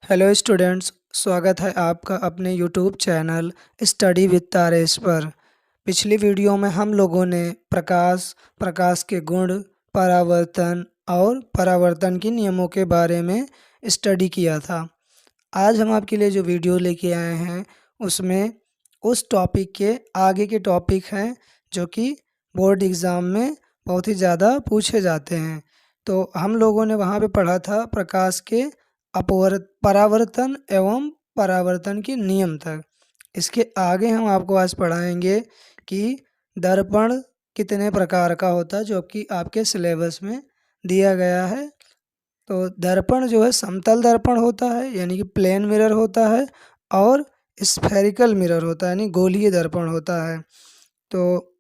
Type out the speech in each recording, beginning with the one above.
Hello students, स्वागत है आपका अपने YouTube channel study with Taresh पर। पिछली वीडियो में हम लोगों ने प्रकाश के गुण, परावर्तन और परावर्तन के नियमों के बारे में स्टडी किया था। आज हम आपके लिए जो वीडियो लेके आए हैं उसमें उस टॉपिक के आगे के टॉपिक हैं जो कि बोर्ड एग्ज़ाम में बहुत ही ज़्यादा पूछे जाते हैं। तो हम लोगों ने वहाँ पे पढ़ा था प्रकाश के परावर्तन एवं परावर्तन के नियम तक। इसके आगे हम आपको आज पढ़ाएंगे कि दर्पण कितने प्रकार का होता है, जो कि आपके सिलेबस में दिया गया है। तो दर्पण जो है समतल दर्पण होता है यानी कि प्लेन मिरर होता है, और स्फेरिकल मिरर होता है यानी गोलीय दर्पण होता है। तो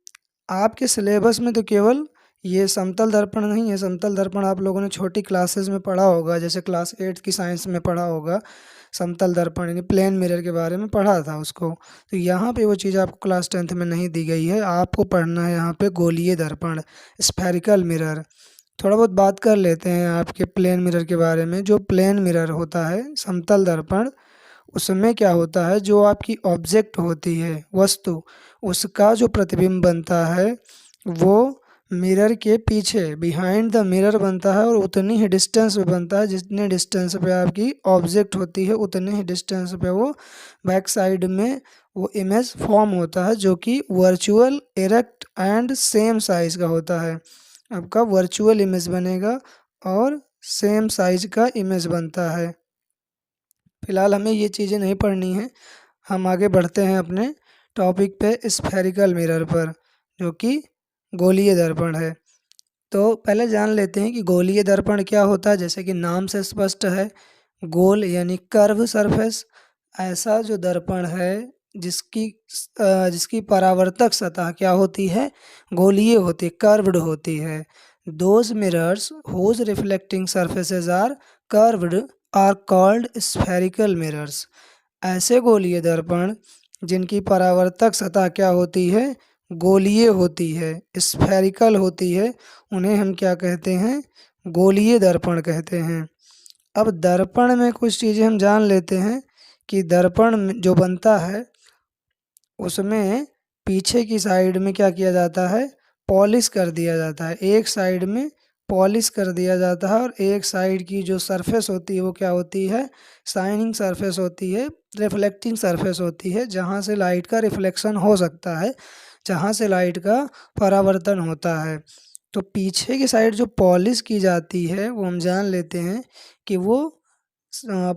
आपके सिलेबस में तो केवल ये समतल दर्पण नहीं है। समतल दर्पण आप लोगों ने छोटी क्लासेस में पढ़ा होगा, जैसे क्लास 8 की साइंस में पढ़ा होगा। समतल दर्पण यानी प्लेन मिरर के बारे में पढ़ा था उसको। तो यहाँ पे वो चीज़ आपको क्लास 10th में नहीं दी गई है। आपको पढ़ना है यहाँ पे गोलीय दर्पण, स्फेरिकल मिरर। थोड़ा बहुत बात कर लेते हैं आपके प्लेन मिरर के बारे में। जो प्लेन मिरर होता है, समतल दर्पण, उसमें क्या होता है, जो आपकी ऑब्जेक्ट होती है, वस्तु, उसका जो प्रतिबिंब बनता है वो मिरर के पीछे बिहाइंड द मिरर बनता है, और उतनी ही डिस्टेंस पे बनता है जितने डिस्टेंस पे आपकी ऑब्जेक्ट होती है, उतने ही डिस्टेंस पे वो बैक साइड में वो इमेज फॉर्म होता है, जो कि virtual, erect and same size का होता है। आपका वर्चुअल इमेज बनेगा और सेम साइज का इमेज बनता है। फिलहाल हमें ये चीज़ें नहीं पढ़नी है। हम आगे बढ़ते हैं अपने टॉपिक पे, स्फेरिकल मिरर पर, जो कि गोलीय दर्पण है। तो पहले जान लेते हैं कि गोलीय दर्पण क्या होता है। जैसे कि नाम से स्पष्ट है, गोल यानी कर्व सरफेस। ऐसा जो दर्पण है जिसकी परावर्तक सतह क्या होती है, गोलीय होती है, कर्व्ड होती है। Those mirrors whose reflecting surfaces are curved are called spherical mirrors. ऐसे गोलीय दर्पण जिनकी परावर्तक सतह क्या होती है, गोलीय होती है, स्फेरिकल होती है, उन्हें हम क्या कहते हैं, गोलीय दर्पण कहते हैं। अब दर्पण में कुछ चीज़ें हम जान लेते हैं कि दर्पण जो बनता है उसमें पीछे की साइड में क्या किया जाता है, पॉलिश कर दिया जाता है। एक साइड में पॉलिश कर दिया जाता है, और एक साइड की जो सरफेस होती है वो क्या होती है, शाइनिंग सरफेस होती है, रिफ्लेक्टिंग सरफेस होती है, जहाँ से लाइट का रिफ्लेक्शन हो सकता है, जहाँ से लाइट का परावर्तन होता है। तो पीछे की साइड जो पॉलिश की जाती है वो हम जान लेते हैं कि वो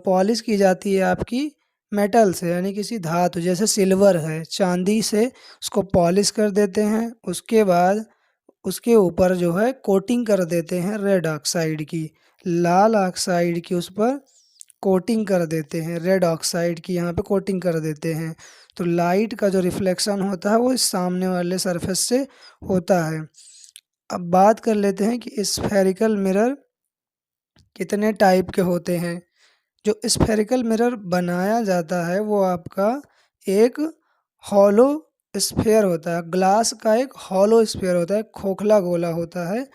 पॉलिश की जाती है आपकी मेटल से, यानी किसी धातु, जैसे सिल्वर है, चांदी से उसको पॉलिश कर देते हैं। उसके बाद उसके ऊपर जो है कोटिंग कर देते हैं रेड ऑक्साइड की, लाल ऑक्साइड की उस पर कोटिंग कर देते हैं, रेड ऑक्साइड की यहाँ पे कोटिंग कर देते हैं। तो लाइट का जो रिफ्लेक्शन होता है वो इस सामने वाले सरफेस से होता है। अब बात कर लेते हैं कि स्फेरिकल मिरर कितने टाइप के होते हैं। जो स्फेरिकल मिरर बनाया जाता है वो आपका एक हॉलो स्फेयर होता है, ग्लास का एक हॉलो स्फेयर होता है, खोखला गोला होता है,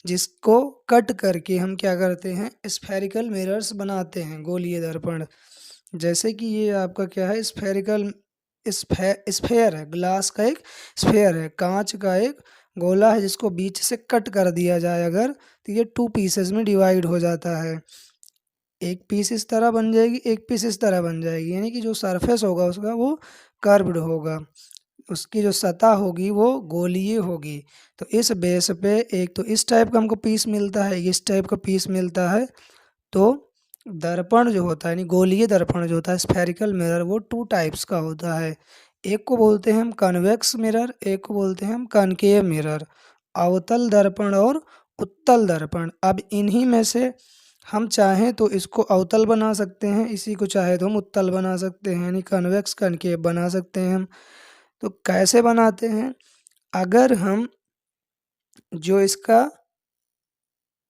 जिसको कट करके हम क्या करते हैं, स्फेरिकल मिरर्स बनाते हैं, गोलीय दर्पण। जैसे कि ये आपका क्या है, स्फेरिकल स्फेयर है, ग्लास का एक स्फेयर है, कांच का एक गोला है, जिसको बीच से कट कर दिया जाए अगर, तो ये 2 पीसेस में डिवाइड हो जाता है। एक पीस इस तरह बन जाएगी, एक पीस इस तरह बन जाएगी, यानी कि जो सरफेस होगा उसका वो कर्व्ड होगा, उसकी जो सतह होगी वो गोलीय होगी। तो इस बेस पे एक तो इस टाइप का हमको पीस मिलता है, इस टाइप का पीस मिलता है। तो दर्पण जो होता है, यानी गोलीय दर्पण जो होता है, स्फेरिकल मिरर, वो 2 टाइप्स का होता है। एक को बोलते हैं हम कन्वेक्स मिरर, एक को बोलते हैं हम कनकेव मिरर। अवतल दर्पण और उत्तल दर्पण। अब इन्हीं में से हम चाहें तो इसको अवतल बना सकते हैं, इसी को चाहे तो हम उत्तल बना सकते हैं, यानी कन्वेक्स कनकेव बना सकते हैं हम। तो कैसे बनाते हैं, अगर हम जो इसका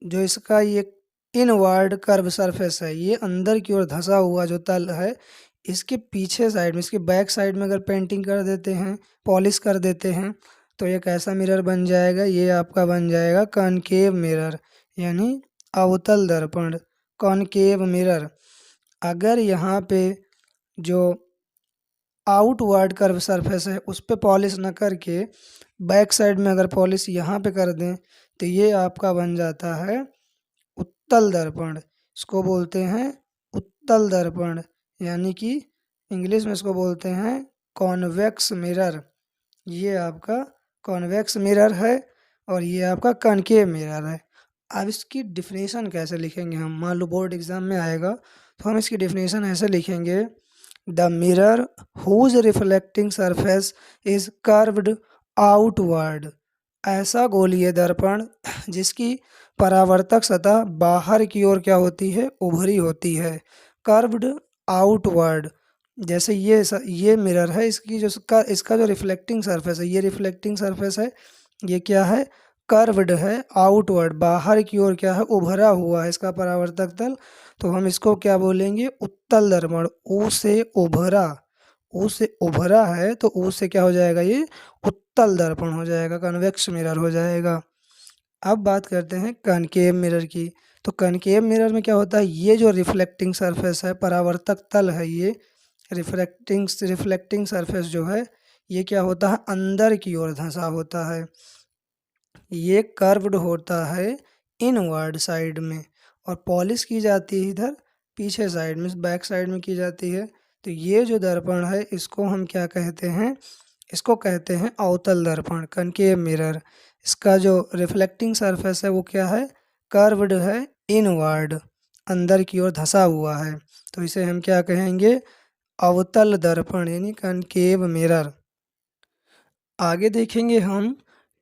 जो इसका ये इनवर्ड कर्व सरफेस है, ये अंदर की ओर धंसा हुआ जो तल है, इसके पीछे साइड में, इसके बैक साइड में अगर पेंटिंग कर देते हैं, पॉलिश कर देते हैं, तो ये कैसा मिरर बन जाएगा, ये आपका बन जाएगा कॉनकेव मिरर, यानी अवतल दर्पण, कॉनकेव मिरर। अगर यहाँ पे जो आउटवर्ड कर्व सरफेस है उस पे पॉलिश ना करके बैक साइड में अगर पॉलिश यहाँ पे कर दें तो ये आपका बन जाता है उत्तल दर्पण। इसको बोलते हैं उत्तल दर्पण, यानी कि इंग्लिश में इसको बोलते हैं कॉन्वेक्स मिरर। ये आपका कॉन्वेक्स मिरर है और ये आपका कनकेव मिरर है। अब इसकी डिफिनेशन कैसे लिखेंगे हम, मान लो बोर्ड एग्जाम में आएगा तो हम इसकी डिफिनेशन ऐसे लिखेंगे, the mirror whose reflecting surface is curved outward. ऐसा गोलीय दर्पण जिसकी परावर्तक सतह बाहर की ओर क्या होती है, उभरी होती है, कर्व्ड आउटवर्ड। जैसे ये मिरर है, इसकी जो इसका जो रिफ्लेक्टिंग सरफेस है, ये रिफ्लेक्टिंग सरफेस है, ये क्या है, कर्व्ड है, आउटवर्ड बाहर की ओर क्या है, उभरा हुआ है इसका परावर्तक तल। तो हम इसको क्या बोलेंगे, उत्तल दर्पण। ऊ से उभरा, ऊ से उभरा है तो ऊ से क्या हो जाएगा, ये उत्तल दर्पण हो जाएगा, कन्वेक्स मिरर हो जाएगा। अब बात करते हैं कनकेव मिरर की। तो कनकेव मिरर में क्या होता है, ये जो रिफ्लेक्टिंग सरफेस है, परावर्तक तल है, ये रिफ्लेक्टिंग सरफेस जो है ये क्या होता है, अंदर की ओर धंसा होता है। ये कर्व्ड होता है इनवर्ड साइड में और पॉलिश की जाती है इधर पीछे साइड में, बैक साइड में की जाती है। तो ये जो दर्पण है इसको हम क्या कहते हैं, इसको कहते हैं अवतल दर्पण, कनकेव मिरर। इसका जो रिफ्लेक्टिंग सरफेस है वो क्या है, कर्व्ड है, इनवर्ड, अंदर की ओर धंसा हुआ है। तो इसे हम क्या कहेंगे, अवतल दर्पण यानी कनकेव मिरर। आगे देखेंगे हम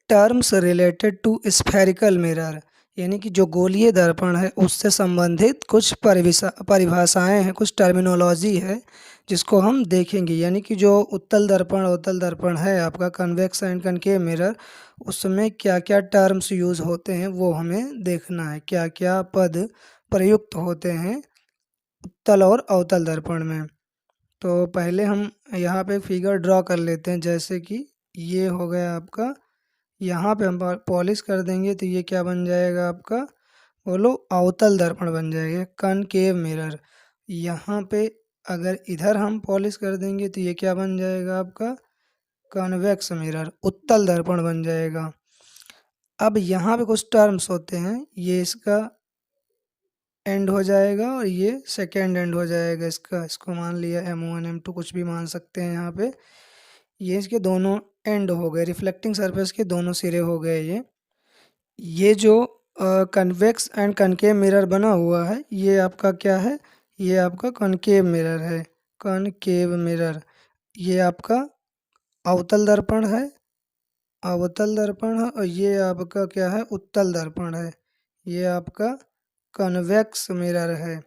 terms related to spherical mirror, यानी कि जो गोलीय दर्पण है उससे संबंधित कुछ परिभाषाएं हैं, कुछ टर्मिनोलॉजी है जिसको हम देखेंगे। यानी कि जो उत्तल दर्पण है आपका, कन्वेक्स एंड कनकेव मिरर, उसमें क्या क्या टर्म्स यूज़ होते हैं वो हमें देखना है, क्या क्या पद प्रयुक्त होते हैं उत्तल और अवतल दर्पण में। तो पहले हम यहाँ पे फिगर ड्रॉ कर लेते हैं, जैसे कि ये हो गया आपका, यहाँ पे हम पॉलिश कर देंगे तो ये क्या बन जाएगा आपका, बोलो, अवतल दर्पण बन जाएगा, कनकेव मिरर। यहाँ पे अगर इधर हम पॉलिश कर देंगे तो ये क्या बन जाएगा आपका, कन्वेक्स मिरर, उत्तल दर्पण बन जाएगा। अब यहाँ पे कुछ टर्म्स होते हैं, ये इसका एंड हो जाएगा और ये सेकेंड एंड हो जाएगा इसका, इसको मान लिया M1 M2 कुछ भी मान सकते हैं यहाँ पे। ये इसके दोनों एंड हो गए, रिफ्लेक्टिंग सरफेस के दोनों सिरे हो गए। ये जो कन्वेक्स एंड कनकेव मिरर बना हुआ है ये आपका क्या है, ये आपका कनकेव मिरर है, कनकेव मिरर। ये आपका अवतल दर्पण है, अवतल दर्पण है, और ये आपका क्या है, उत्तल दर्पण है, ये आपका कन्वेक्स मिरर है।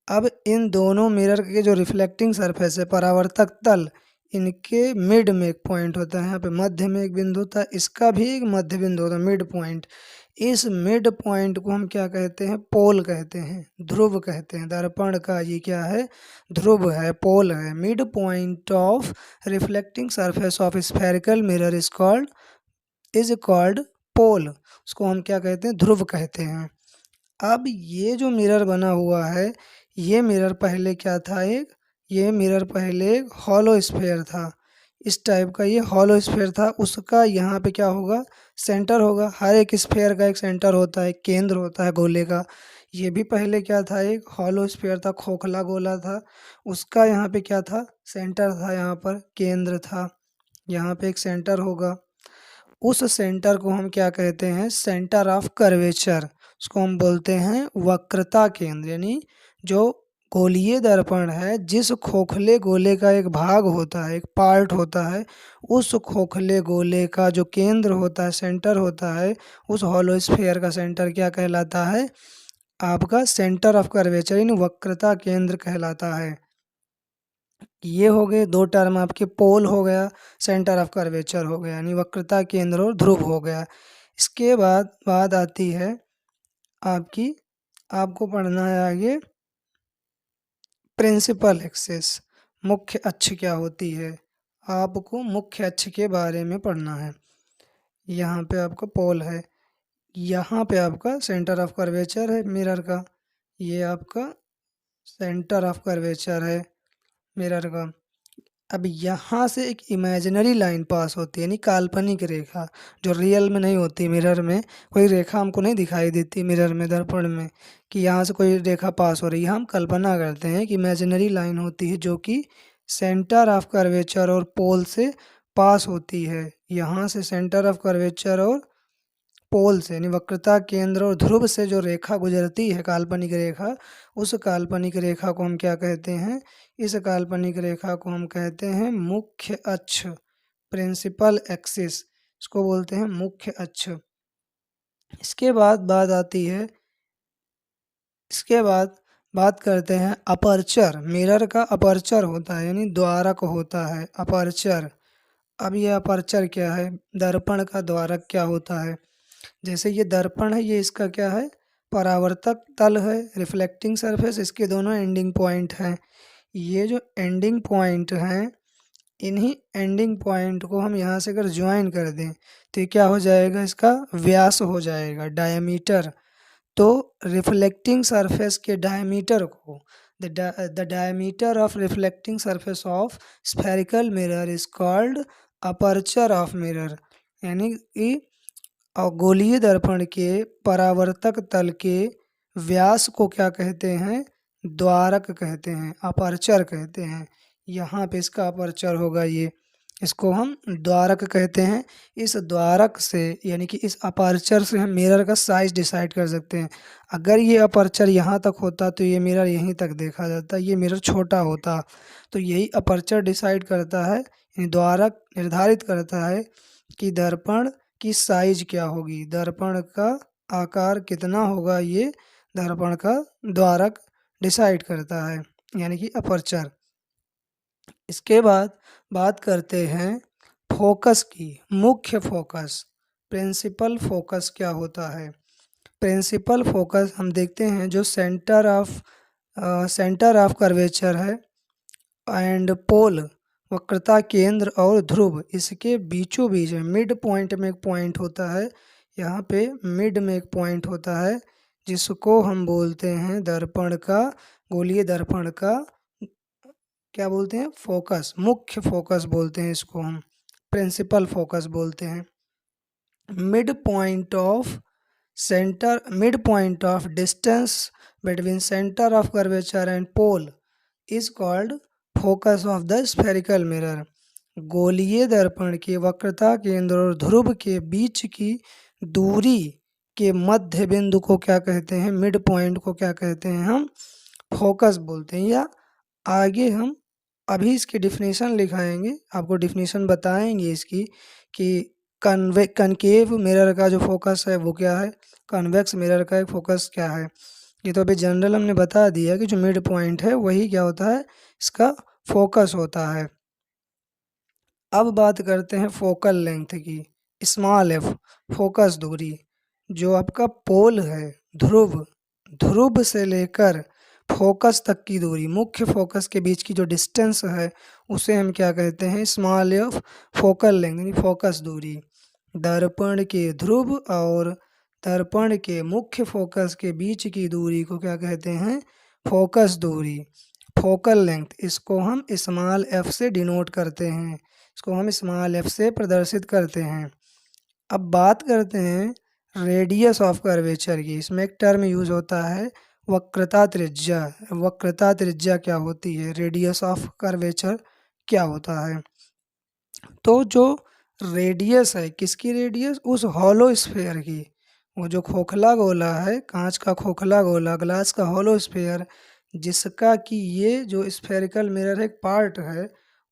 अब इन दोनों मिरर के जो रिफ्लेक्टिंग सरफेस है, परावर्तक तल, इनके मिड में एक पॉइंट होता है, यहाँ पे मध्य में एक बिंदु होता है, इसका भी एक मध्य बिंदु होता है, मिड पॉइंट। इस मिड पॉइंट को हम क्या कहते हैं, पोल कहते हैं, ध्रुव कहते हैं। दर्पण का ये क्या है, ध्रुव है, पोल है। Mid point of reflecting surface of spherical mirror is called pole. उसको हम क्या कहते हैं, ध्रुव कहते हैं। अब ये जो मिरर बना हुआ है, ये मिरर पहले क्या था, ये मिरर पहले एक हॉलो स्फेयर था, इस टाइप का ये हॉलो स्फेयर था। उसका यहाँ पे क्या होगा, सेंटर होगा। हर एक स्फेयर का एक सेंटर होता है, केंद्र होता है गोले का। ये भी पहले क्या था, एक हॉलो स्फेयर था, खोखला गोला था। उसका यहाँ पे क्या था, सेंटर था, यहाँ पर केंद्र था, यहाँ पे एक सेंटर होगा। उस सेंटर को हम क्या कहते हैं, सेंटर ऑफ कर्वेचर। उसको हम बोलते हैं वक्रता केंद्र। यानी जो गोलीय दर्पण है, जिस खोखले गोले का एक भाग होता है, एक पार्ट होता है, उस खोखले गोले का जो केंद्र होता है, सेंटर होता है, उस हॉलो स्फीयर का सेंटर क्या कहलाता है, आपका सेंटर ऑफ कर्वेचर, यानी वक्रता केंद्र कहलाता है। ये हो गए दो टर्म आपके, पोल हो गया, सेंटर ऑफ कर्वेचर हो गया, यानी वक्रता केंद्र और ध्रुव हो गया। इसके बाद बात आती है आपकी, आपको पढ़ना है आगे प्रिंसिपल एक्सिस, मुख्य अक्ष क्या होती है, आपको मुख्य अक्ष के बारे में पढ़ना है। यहाँ पे आपका पोल है, यहाँ पे आपका सेंटर ऑफ कर्वेचर है मिरर का, ये आपका सेंटर ऑफ कर्वेचर है मिरर का। अब यहाँ से एक इमेजिनरी लाइन पास होती है, यानी काल्पनिक रेखा, जो रियल में नहीं होती। मिरर में कोई रेखा हमको नहीं दिखाई देती, मिरर में, दर्पण में, कि यहाँ से कोई रेखा पास हो रही है। हम कल्पना करते हैं कि इमेजिनरी लाइन होती है जो कि सेंटर ऑफ कर्वेचर और पोल से पास होती है। यहाँ से सेंटर ऑफ कर्वेचर और पोल से, यानी वक्रता केंद्र और ध्रुव से जो रेखा गुजरती है, काल्पनिक रेखा, उस काल्पनिक रेखा को हम क्या कहते हैं? इस काल्पनिक रेखा को हम कहते हैं मुख्य अक्ष, प्रिंसिपल एक्सिस, इसको बोलते हैं मुख्य अक्ष। इसके बाद बात आती है, इसके बाद बात करते हैं अपर्चर। मिरर का अपर्चर होता है, यानी द्वारक होता है, अपर्चर। अब ये अपर्चर क्या है? दर्पण का द्वारक क्या होता है? जैसे ये दर्पण है, ये इसका क्या है? परावर्तक तल है, रिफ्लेक्टिंग सरफेस, इसके दोनों एंडिंग पॉइंट हैं। ये जो एंडिंग पॉइंट हैं, इन्हीं एंडिंग पॉइंट को हम यहाँ से अगर ज्वाइन कर दें तो ये क्या हो जाएगा? इसका व्यास हो जाएगा, डायमीटर। तो रिफ्लेक्टिंग सरफेस के डायमीटर को, the diameter of reflecting surface of spherical mirror is called aperture of mirror, यानी कि गोलीय दर्पण के परावर्तक तल के व्यास को क्या कहते हैं? द्वारक कहते हैं, अपर्चर कहते हैं। यहाँ पे इसका अपर्चर होगा ये, इसको हम द्वारक कहते हैं। इस द्वारक से, यानी कि इस अपर्चर से हम मिरर का साइज डिसाइड कर सकते हैं। अगर ये अपर्चर यहाँ तक होता तो ये मिरर यहीं तक देखा जाता, ये मिरर छोटा होता। तो यही अपर्चर डिसाइड करता है, यानी द्वारक निर्धारित करता है कि दर्पण की साइज क्या होगी, दर्पण का आकार कितना होगा, ये दर्पण का द्वारक डिसाइड करता है, यानी कि अपर्चर। इसके बाद बात करते हैं फोकस की, मुख्य फोकस, प्रिंसिपल फोकस क्या होता है? प्रिंसिपल फोकस हम देखते हैं जो सेंटर ऑफ कर्वेचर है एंड पोल, वक्रता केंद्र और ध्रुव, इसके बीचों बीच में मिड पॉइंट में एक पॉइंट होता है। यहाँ पे मिड में एक पॉइंट होता है जिसको हम बोलते हैं दर्पण का, गोलीय दर्पण का क्या बोलते हैं? फोकस, मुख्य फोकस बोलते हैं इसको हम, प्रिंसिपल फोकस बोलते हैं। Mid point of distance between centre of curvature and pole is called focus of the spherical mirror. गोलीय दर्पण के वक्रता केंद्र और ध्रुव के बीच की दूरी के मध्य बिंदु को क्या कहते हैं? मिड पॉइंट को क्या कहते हैं? हम फोकस बोलते हैं। या आगे हम अभी इसकी डिफिनीशन लिखाएंगे, आपको डिफिनीशन बताएंगे इसकी कि कनकेव मिरर का जो फोकस है वो क्या है, कन्वेक्स मिरर का एक फोकस क्या है। ये तो अभी जनरल हमने बता दिया कि जो मिड पॉइंट है वही क्या होता है? इसका फोकस होता है। अब बात करते हैं फोकल लेंथ की, स्मॉल एफ, फोकस दूरी। जो आपका पोल है, ध्रुव से लेकर फोकस तक की दूरी, मुख्य फोकस के बीच की जो डिस्टेंस है उसे हम क्या कहते हैं? स्मॉल एफ फोकल लेंथ, यानी फोकस दूरी। दर्पण के ध्रुव और दर्पण के मुख्य फोकस के बीच की दूरी को क्या कहते हैं? फोकस दूरी, फोकल लेंथ। इसको हम स्मॉल एफ से डिनोट करते हैं, इसको हम स्मॉल एफ से प्रदर्शित करते हैं। अब बात करते हैं रेडियस ऑफ कर्वेचर की। इसमें एक टर्म यूज होता है वक्रता त्रिज्या। वक्रता त्रिज्या क्या होती है? रेडियस ऑफ कर्वेचर क्या होता है? तो जो रेडियस है, किसकी रेडियस? उस हॉलो स्फेयर की, वो जो खोखला गोला है, कांच का खोखला गोला, ग्लास का हॉलो स्फेयर, जिसका कि ये जो स्फेरिकल मिरर एक पार्ट है,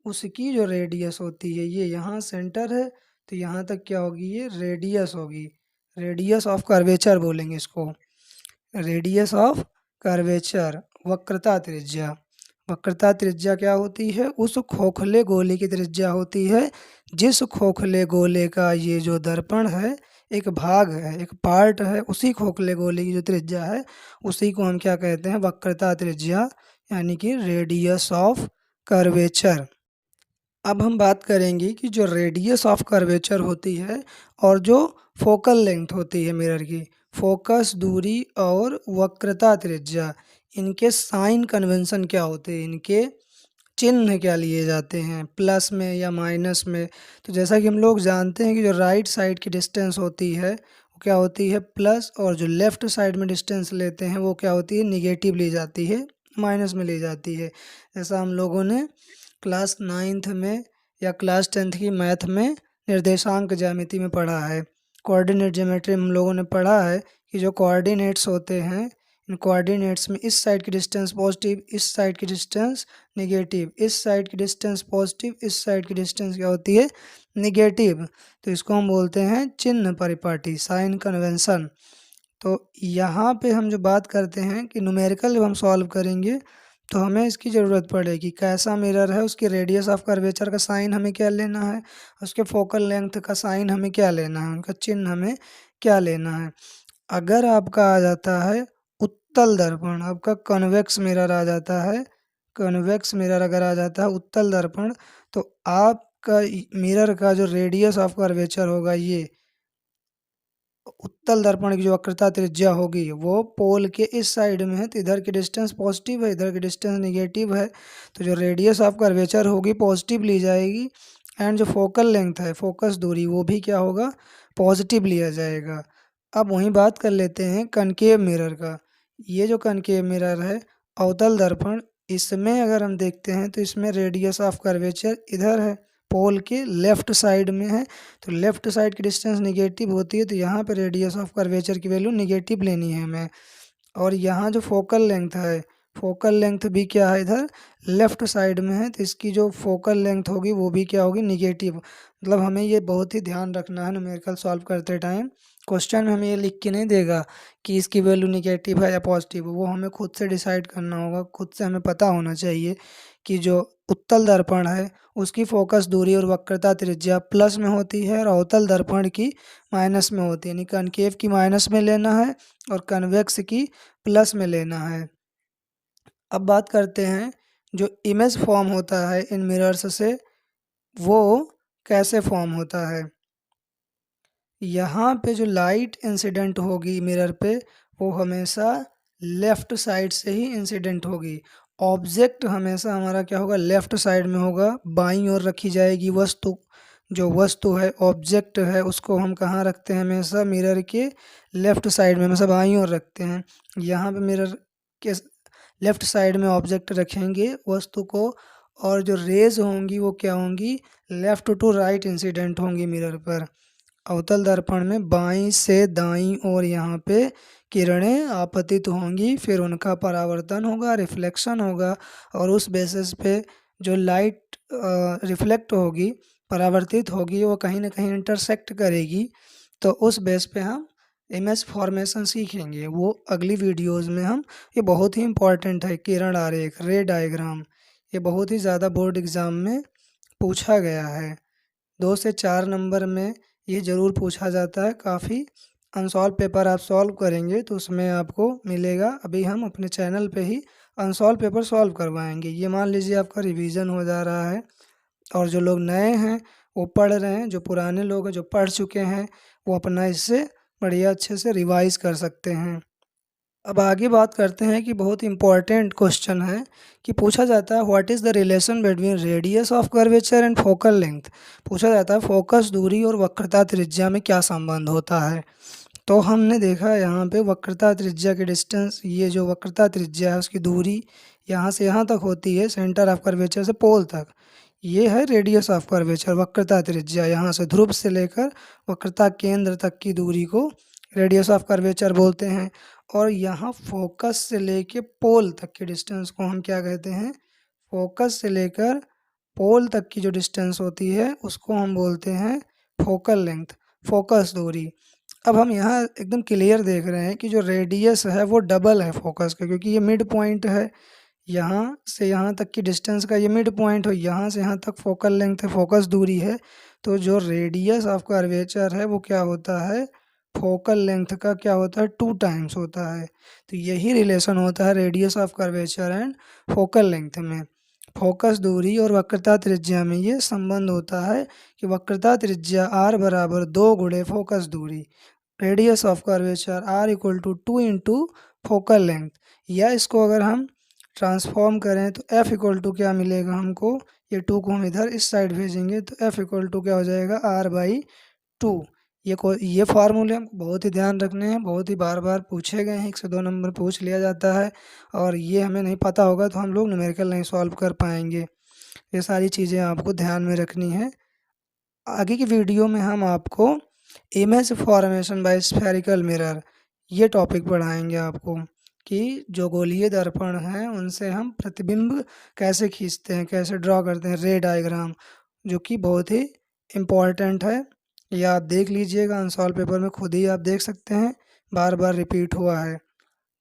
उसकी जो रेडियस होती है, ये यहाँ सेंटर है तो यहाँ तक क्या होगी? ये रेडियस होगी, रेडियस ऑफ कर्वेचर बोलेंगे इसको, रेडियस ऑफ कर्वेचर, वक्रता त्रिज्या। वक्रता त्रिज्या क्या होती है? उस खोखले गोले की त्रिज्या होती है जिस खोखले गोले का ये जो दर्पण है एक भाग है, एक पार्ट है, उसी खोखले गोले की जो त्रिज्या है उसी को हम क्या कहते हैं? वक्रता त्रिज्या, यानी कि रेडियस ऑफ कर्वेचर। अब हम बात करेंगे कि जो रेडियस ऑफ कर्वेचर होती है और जो फोकल लेंथ होती है मिरर की, फोकस दूरी और वक्रता त्रिज्या, इनके साइन कन्वेंशन क्या होते हैं, इनके चिन्ह क्या लिए जाते हैं, प्लस में या माइनस में। तो जैसा कि हम लोग जानते हैं कि जो राइट साइड की डिस्टेंस होती है वो क्या होती है प्लस, और जो लेफ़्ट साइड में डिस्टेंस लेते हैं वो क्या होती है निगेटिव ली जाती है, माइनस में ली जाती है। जैसा हम लोगों ने क्लास 9th में या क्लास 10th की मैथ में निर्देशांक ज्यामिति में पढ़ा है, कोऑर्डिनेट ज्योमेट्री में हम लोगों ने पढ़ा है कि जो कोऑर्डिनेट्स होते हैं, इन कोऑर्डिनेट्स में इस साइड की डिस्टेंस पॉजिटिव, इस साइड की डिस्टेंस नेगेटिव, इस साइड की डिस्टेंस पॉजिटिव, इस साइड की डिस्टेंस क्या होती है नेगेटिव। तो इसको हम बोलते हैं चिन्ह परिपाटी, साइन कन्वेंशन। तो यहाँ पे हम जो बात करते हैं कि न्यूमेरिकल जब हम सॉल्व करेंगे तो हमें इसकी ज़रूरत पड़ेगी, कैसा मिरर है उसकी रेडियस ऑफ कर्वेचर का साइन हमें क्या लेना है, उसके फोकल लेंथ का साइन हमें क्या लेना है, उनका चिन्ह हमें क्या लेना है। अगर आपका आ जाता है उत्तल दर्पण, आपका कन्वेक्स मिरर आ जाता है, कन्वेक्स मिरर अगर आ जाता है उत्तल दर्पण, तो आपका मिरर का जो रेडियस ऑफ कर्वेचर होगा, ये उत्तल दर्पण की जो वक्रता त्रिज्या होगी वो पोल के इस साइड में है, तो इधर की डिस्टेंस पॉजिटिव है, इधर की डिस्टेंस निगेटिव है, तो जो रेडियस ऑफ कर्वेचर होगी पॉजिटिव ली जाएगी, एंड जो फोकल लेंथ है, फोकस दूरी, वो भी क्या होगा पॉजिटिव लिया जाएगा। अब वहीं बात कर लेते हैं कनकेव मिरर का। ये जो कनकेव मिरर है अवतल दर्पण, इसमें अगर हम देखते हैं तो इसमें रेडियस ऑफ कर्वेचर इधर है, पोल के लेफ्ट साइड में है, तो लेफ्ट साइड की डिस्टेंस निगेटिव होती है, तो यहाँ पे रेडियस ऑफ कर्वेचर की वैल्यू निगेटिव लेनी है हमें। और यहाँ जो फोकल लेंथ है, फोकल लेंथ भी क्या है इधर लेफ्ट साइड में है, तो इसकी जो फोकल लेंथ होगी वो भी क्या होगी निगेटिव। मतलब हमें ये बहुत ही ध्यान रखना है न्यूमेरिकल सॉल्व करते टाइम। क्वेश्चन में हमें ये लिख के नहीं देगा कि इसकी वैल्यू निगेटिव है या पॉजिटिव, वो हमें खुद से डिसाइड करना होगा, खुद से हमें पता होना चाहिए कि जो उत्तल दर्पण है उसकी फोकस दूरी और वक्रता त्रिज्या प्लस में होती है और अवतल दर्पण की माइनस में होती है, यानी कनकेव की माइनस में लेना है और कन्वेक्स की प्लस में लेना है। अब बात करते हैं जो इमेज फॉर्म होता है इन मिरर्स से वो कैसे फॉर्म होता है। यहाँ पे जो लाइट इंसिडेंट होगी मिरर पे वो हमेशा लेफ़्ट साइड से ही इंसिडेंट होगी। ऑब्जेक्ट हमेशा हमारा क्या होगा लेफ़्ट साइड में होगा, बाईं ओर रखी जाएगी वस्तु। जो वस्तु है ऑब्जेक्ट है उसको हम कहाँ रखते हैं हमेशा मिरर के लेफ़्ट साइड में, हमेशा बाईं ओर रखते हैं। यहाँ पे मिरर के लेफ़्ट साइड में ऑब्जेक्ट रखेंगे वस्तु को, और जो रेज होंगी वो क्या होंगी लेफ़्ट टू राइट इंसिडेंट होंगी मिरर पर। अवतल दर्पण में बाईं से दाईं और यहाँ पे किरणें आपतित होंगी, फिर उनका परावर्तन होगा, रिफ्लेक्शन होगा, और उस बेसिस पे जो लाइट रिफ्लेक्ट होगी, परावर्तित होगी, वो कहीं ना कहीं इंटरसेक्ट करेगी। तो उस बेस पे हम इमेज फॉर्मेशन सीखेंगे, वो अगली वीडियोस में हम। ये बहुत ही इम्पॉर्टेंट है किरण आरेख, रे डायग्राम, ये बहुत ही ज़्यादा बोर्ड एग्ज़ाम में पूछा गया है। 2 से 4 नंबर में ये ज़रूर पूछा जाता है। काफ़ी अनसॉल्व पेपर आप सॉल्व करेंगे तो उसमें आपको मिलेगा। अभी हम अपने चैनल पे ही अनसॉल्व पेपर सॉल्व करवाएंगे। ये मान लीजिए आपका रिवीजन हो जा रहा है, और जो लोग नए हैं वो पढ़ रहे हैं, जो पुराने लोग हैं जो पढ़ चुके हैं वो अपना इससे बढ़िया अच्छे से रिवाइज कर सकते हैं। अब आगे बात करते हैं कि बहुत इम्पॉर्टेंट क्वेश्चन है कि पूछा जाता है what is the relation between radius of curvature and focal length. पूछा जाता है फोकस दूरी और वक्रता त्रिज्या में क्या संबंध होता है। तो हमने देखा यहाँ पे वक्रता त्रिज्या की डिस्टेंस, ये जो वक्रता त्रिज्या है उसकी दूरी यहाँ से यहाँ तक होती है, सेंटर ऑफ कर्वेचर से पोल तक। ये है रेडियस ऑफ कर्वेचर, वक्रता त्रिज्या, यहाँ से ध्रुव से लेकर वक्रता केंद्र तक की दूरी को रेडियस ऑफ कर्वेचर बोलते हैं। और यहाँ फोकस से लेके पोल तक की डिस्टेंस को हम क्या कहते हैं, फोकस से लेकर पोल तक की जो डिस्टेंस होती है उसको हम बोलते हैं फोकल लेंथ, फोकस दूरी। अब हम यहाँ एकदम क्लियर देख रहे हैं कि जो रेडियस है वो डबल है फोकस का, क्योंकि ये मिड पॉइंट है, यहाँ से यहाँ तक की डिस्टेंस का ये मिड पॉइंट हो, यहाँ से यहाँ तक फोकल लेंथ है, फोकस दूरी है। तो जो रेडियस ऑफ कर्वेचर है वो क्या होता है फोकल लेंथ का क्या होता है 2 टाइम्स होता है। तो यही रिलेशन होता है radius of curvature and focal length में। फोकस दूरी और वक्रता त्रिज्या में ये संबंध होता है कि वक्रता त्रिज्या r बराबर 2 गुणे फोकस दूरी, radius of curvature r equal to 2 into focal length. या इसको अगर हम ट्रांसफॉर्म करें तो f इक्वल टू क्या मिलेगा हमको, ये 2 को हम इधर इस साइड भेजेंगे तो f इक्वल टू क्या हो जाएगा r/2। ये फार्मूले हमको बहुत ही ध्यान रखने हैं, बहुत ही बार बार पूछे गए हैं, 1 से 2 नंबर पूछ लिया जाता है और ये हमें नहीं पता होगा तो हम लोग न्यूमेरिकल नहीं सॉल्व कर पाएंगे। ये सारी चीज़ें आपको ध्यान में रखनी है। आगे की वीडियो में हम आपको image formation by spherical mirror ये टॉपिक पढ़ाएंगे आपको कि जो गोलीय दर्पण हैं उनसे हम प्रतिबिंब कैसे खींचते हैं, कैसे ड्रॉ करते हैं रे डायग्राम, जो कि बहुत ही इम्पॉर्टेंट है। ये आप देख लीजिएगा, अनसॉल्व पेपर में खुद ही आप देख सकते हैं, बार बार रिपीट हुआ है।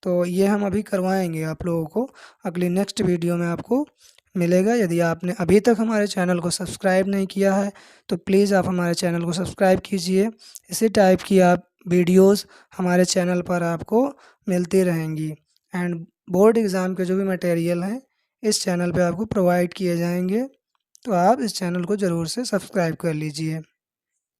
तो ये हम अभी करवाएंगे आप लोगों को, अगली नेक्स्ट वीडियो में आपको मिलेगा। यदि आपने अभी तक हमारे चैनल को सब्सक्राइब नहीं किया है तो प्लीज़ आप हमारे चैनल को सब्सक्राइब कीजिए। इसी टाइप की आप वीडियोस हमारे चैनल पर आपको मिलती रहेंगी एंड बोर्ड एग्ज़ाम के जो भी मटेरियल हैं इस चैनल पे आपको प्रोवाइड किए जाएंगे। तो आप इस चैनल को ज़रूर से सब्सक्राइब कर लीजिए।